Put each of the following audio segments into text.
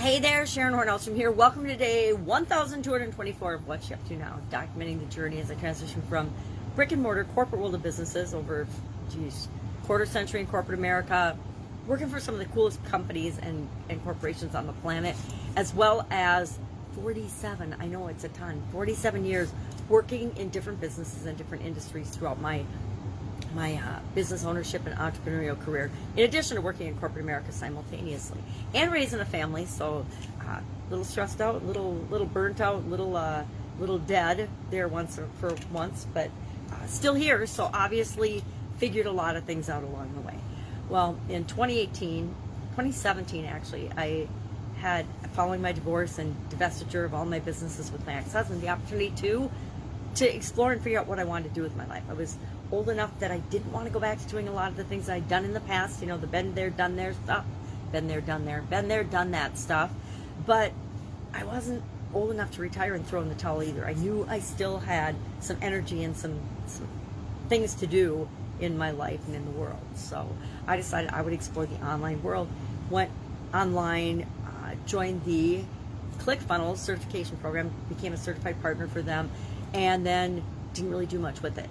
Hey there, Sharon Horne-Ellstrom here. Welcome to day 1224 of What's You Up To Now, documenting the journey as I transition from brick and mortar corporate world of businesses over, quarter century in corporate America, working for some of the coolest companies and corporations on the planet, as well as 47, I know it's a ton, 47 years working in different businesses and different industries throughout my business ownership and entrepreneurial career, in addition to working in corporate America simultaneously and raising a family. So a little stressed out, little burnt out, little dead there for once, but still here. So obviously figured a lot of things out along the way. Well, in 2017 actually, I had, following my divorce and divestiture of all my businesses with my ex-husband, the opportunity to explore and figure out what I wanted to do with my life. I was old enough that I didn't want to go back to doing a lot of the things I'd done in the past, the been there, done there stuff, been there, done that stuff. But I wasn't old enough to retire and throw in the towel either. I knew I still had some energy and some things to do in my life and in the world. So I decided I would explore the online world, went online, joined the ClickFunnels certification program, became a certified partner for them, and then didn't really do much with it.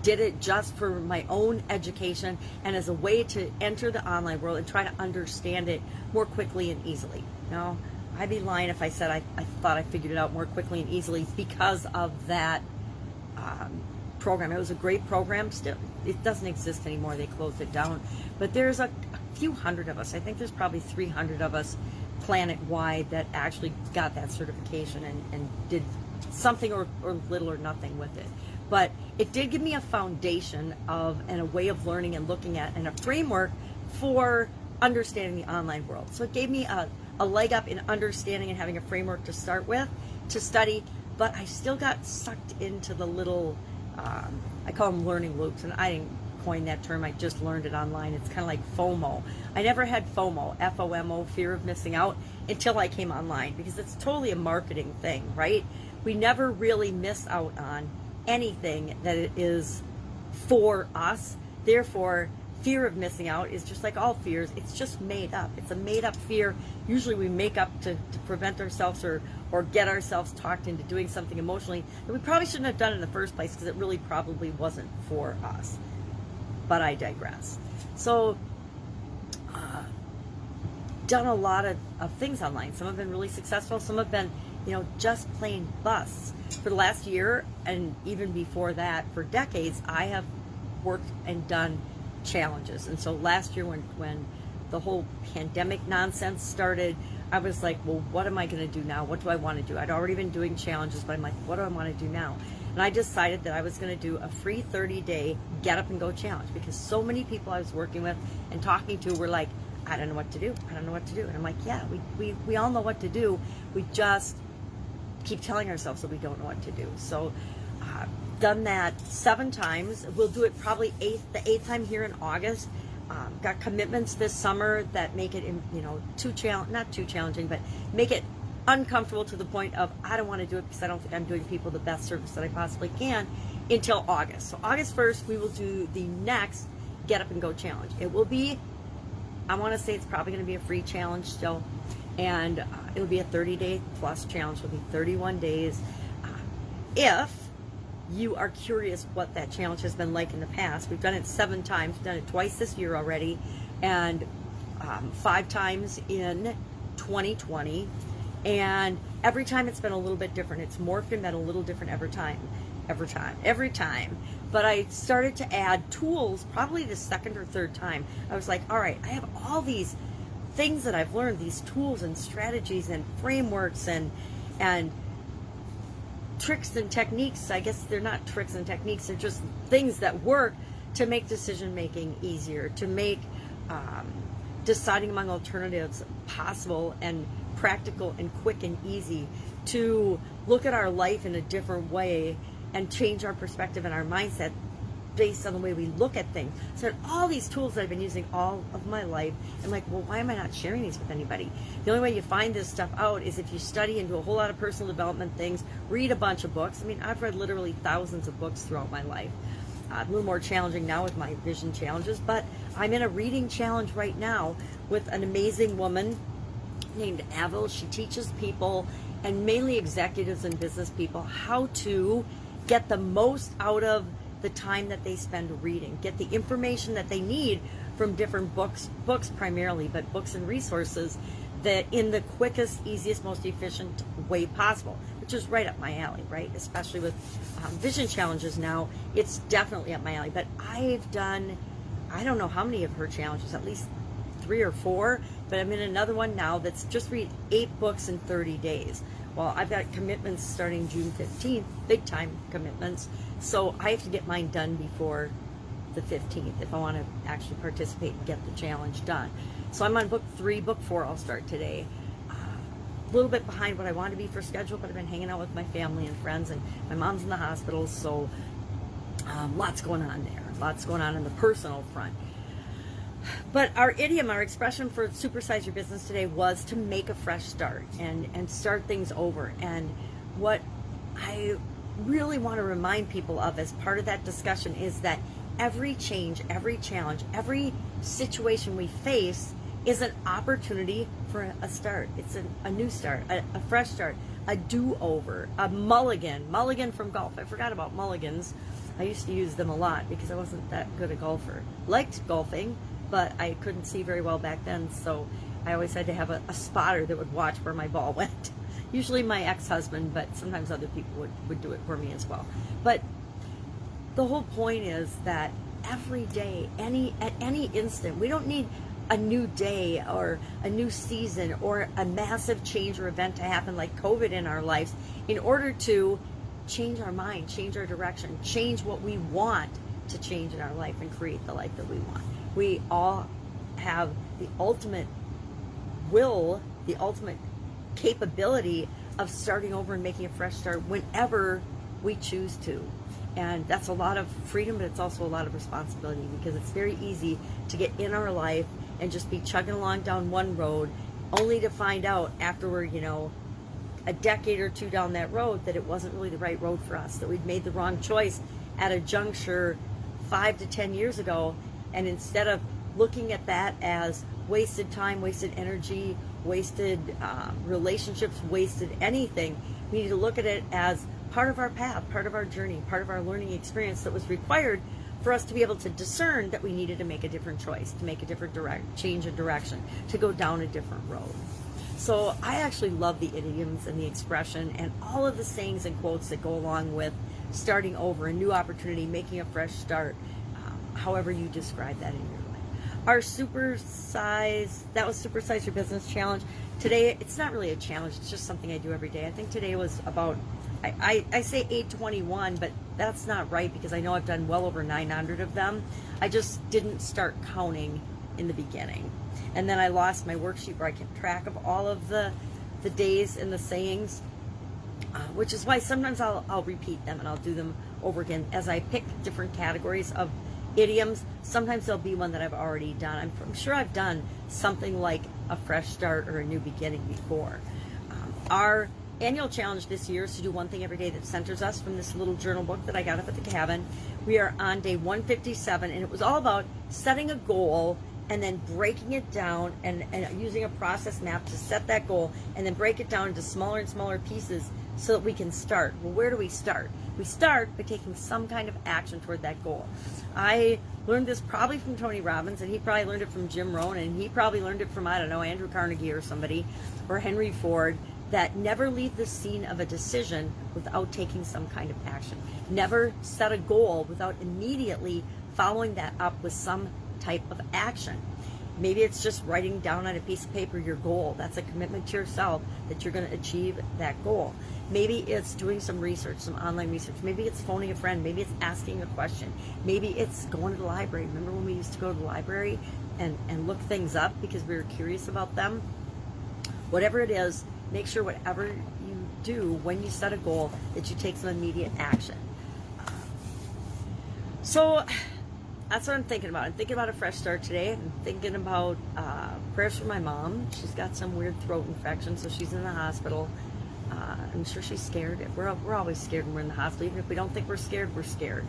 Did it just for my own education and as a way to enter the online world and try to understand it more quickly and easily. Now, I'd be lying if I said I thought I figured it out more quickly and easily because of that program. It was a great program. Still, it doesn't exist anymore. They closed it down. But there's a few hundred of us. I think there's probably 300 of us planet-wide that actually got that certification and did something or little or nothing with it. But it did give me a foundation and a way of learning and looking at and a framework for understanding the online world. So it gave me a leg up in understanding and having a framework to start with, to study, but I still got sucked into the little, I call them learning loops, and I didn't coin that term, I just learned it online. It's kind of like FOMO. I never had FOMO, F-O-M-O, fear of missing out, until I came online, because it's totally a marketing thing, right? We never really miss out on anything that it is for us. Therefore, fear of missing out is just like all fears. It's just made up. It's a made up fear. Usually we make up to prevent ourselves or get ourselves talked into doing something emotionally that we probably shouldn't have done in the first place because it really probably wasn't for us. But I digress. So, done a lot of things online. Some have been really successful. Some have been, just plain busts. For the last year, and even before that, for decades, I have worked and done challenges. And so last year when the whole pandemic nonsense started, I was like, well, what am I going to do now? What do I want to do? I'd already been doing challenges, but I'm like, what do I want to do now? And I decided that I was going to do a free 30-day get up and go challenge, because so many people I was working with and talking to were like, I don't know what to do. I don't know what to do. And I'm like, yeah, we all know what to do. We just keep telling ourselves that we don't know what to do. So done that 7 times. We'll do it probably the 8th time here in August. Got commitments this summer that make it, not too challenging, but make it uncomfortable to the point of I don't want to do it because I don't think I'm doing people the best service that I possibly can until August. So August 1st, we will do the next Get Up and Go challenge. It will be, I want to say it's probably going to be a free challenge still. And it'll be a 30-day plus challenge. It'll be 31 days. If you are curious what that challenge has been like in the past, we've done it 7 times. We've done it twice this year already, and 5 times in 2020. And every time it's been a little bit different. It's morphed and been a little different every time. But I started to add tools probably the 2nd or 3rd time. I was like, all right, I have all these things that I've learned, these tools and strategies and frameworks and tricks and techniques. I guess they're not tricks and techniques, they're just things that work to make decision making easier, to make deciding among alternatives possible and practical and quick and easy, to look at our life in a different way and change our perspective and our mindset based on the way we look at things. So all these tools that I've been using all of my life, I'm like, well, why am I not sharing these with anybody? The only way you find this stuff out is if you study and do a whole lot of personal development things, read a bunch of books. I mean, I've read literally thousands of books throughout my life. A little more challenging now with my vision challenges, but I'm in a reading challenge right now with an amazing woman named Avril. She teaches people, and mainly executives and business people, how to get the most out of the time that they spend reading, get the information that they need from different books primarily, but books and resources, that in the quickest, easiest, most efficient way possible, which is right up my alley, right? Especially with vision challenges now, it's definitely up my alley. But I've done, I don't know how many of her challenges, at least 3 or 4, but I'm in another one now that's just read 8 books in 30 days. Well, I've got commitments starting June 15th, big time commitments, so I have to get mine done before the 15th if I want to actually participate and get the challenge done. So I'm on book 3. Book 4 I'll start today. A little bit behind what I want to be for schedule, but I've been hanging out with my family and friends, and my mom's in the hospital, so lots going on there. Lots going on in the personal front. But our idiom, our expression for supersize your business today was to make a fresh start and start things over. And what I really want to remind people of as part of that discussion is that every change, every challenge, every situation we face is an opportunity for a start. It's a new start, a fresh start, a do-over, a mulligan from golf. I forgot about mulligans. I used to use them a lot because I wasn't that good a golfer. Liked golfing, but I couldn't see very well back then, so I always had to have a spotter that would watch where my ball went. Usually my ex-husband, but sometimes other people would do it for me as well. But the whole point is that every day, at any instant, we don't need a new day or a new season or a massive change or event to happen like COVID in our lives in order to change our mind, change our direction, change what we want to change in our life and create the life that we want. We all have the ultimate will, the ultimate capability of starting over and making a fresh start whenever we choose to. And that's a lot of freedom, but it's also a lot of responsibility, because it's very easy to get in our life and just be chugging along down one road only to find out after we're, a decade or 2 down that road that it wasn't really the right road for us, that we'd made the wrong choice at a juncture 5 to 10 years ago. And instead of looking at that as wasted time, wasted energy, wasted relationships, wasted anything, we need to look at it as part of our path, part of our journey, part of our learning experience that was required for us to be able to discern that we needed to make a different choice, to make a different change of direction, to go down a different road. So I actually love the idioms and the expression and all of the sayings and quotes that go along with starting over, a new opportunity, making a fresh start, however you describe that in your life. Our that was Supersize Your Business Challenge. Today, it's not really a challenge, it's just something I do every day. I think today was about, I say 821, but that's not right, because I know I've done well over 900 of them. I just didn't start counting in the beginning. And then I lost my worksheet where I kept track of all of the days and the sayings, which is why sometimes I'll repeat them and I'll do them over again as I pick different categories of idioms. Sometimes there'll be one that I've already done. I'm sure I've done something like a fresh start or a new beginning before. Our annual challenge this year is to do one thing every day that centers us, from this little journal book that I got up at the cabin. We are on day 157, and it was all about setting a goal and then breaking it down and using a process map to set that goal and then break it down into smaller and smaller pieces so that we can start. Well, where do we start? We start by taking some kind of action toward that goal. I learned this probably from Tony Robbins, and he probably learned it from Jim Rohn, and he probably learned it from, I don't know, Andrew Carnegie or somebody, or Henry Ford, that never leave the scene of a decision without taking some kind of action. Never set a goal without immediately following that up with some type of action. Maybe it's just writing down on a piece of paper your goal. That's a commitment to yourself that you're going to achieve that goal. Maybe it's doing some research, some online research. Maybe it's phoning a friend. Maybe it's asking a question. Maybe it's going to the library. Remember when we used to go to the library and look things up because we were curious about them? Whatever it is, make sure whatever you do when you set a goal that you take some immediate action. So that's what I'm thinking about. I'm thinking about a fresh start today. I'm thinking about prayers for my mom. She's got some weird throat infection, so she's in the hospital. I'm sure she's scared. We're always scared when we're in the hospital. Even if we don't think we're scared, we're scared.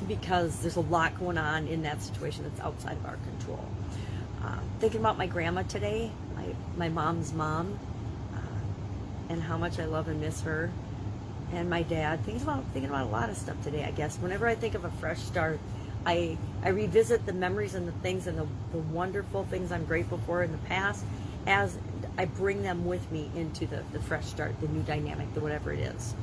Because there's a lot going on in that situation that's outside of our control. Thinking about my grandma today. my mom's mom, and how much I love and miss her, and my dad. Thinking about a lot of stuff today, I guess. Whenever I think of a fresh start, I revisit the memories and the things and the wonderful things I'm grateful for in the past, as I bring them with me into the fresh start, the new dynamic, the whatever it is.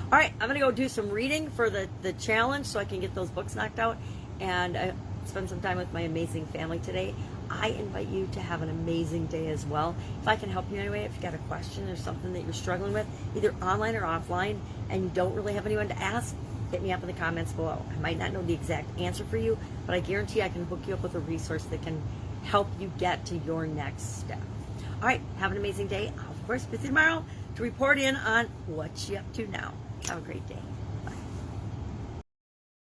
All right, I'm going to go do some reading for the challenge so I can get those books knocked out, and spend some time with my amazing family today. I invite you to have an amazing day as well. If I can help you anyway, if you've got a question or something that you're struggling with, either online or offline, and you don't really have anyone to ask, hit me up in the comments below. I might not know the exact answer for you, but I guarantee I can hook you up with a resource that can help you get to your next step. All right, have an amazing day. I'll, of course, be with you tomorrow to report in on what you're up to now. Have a great day.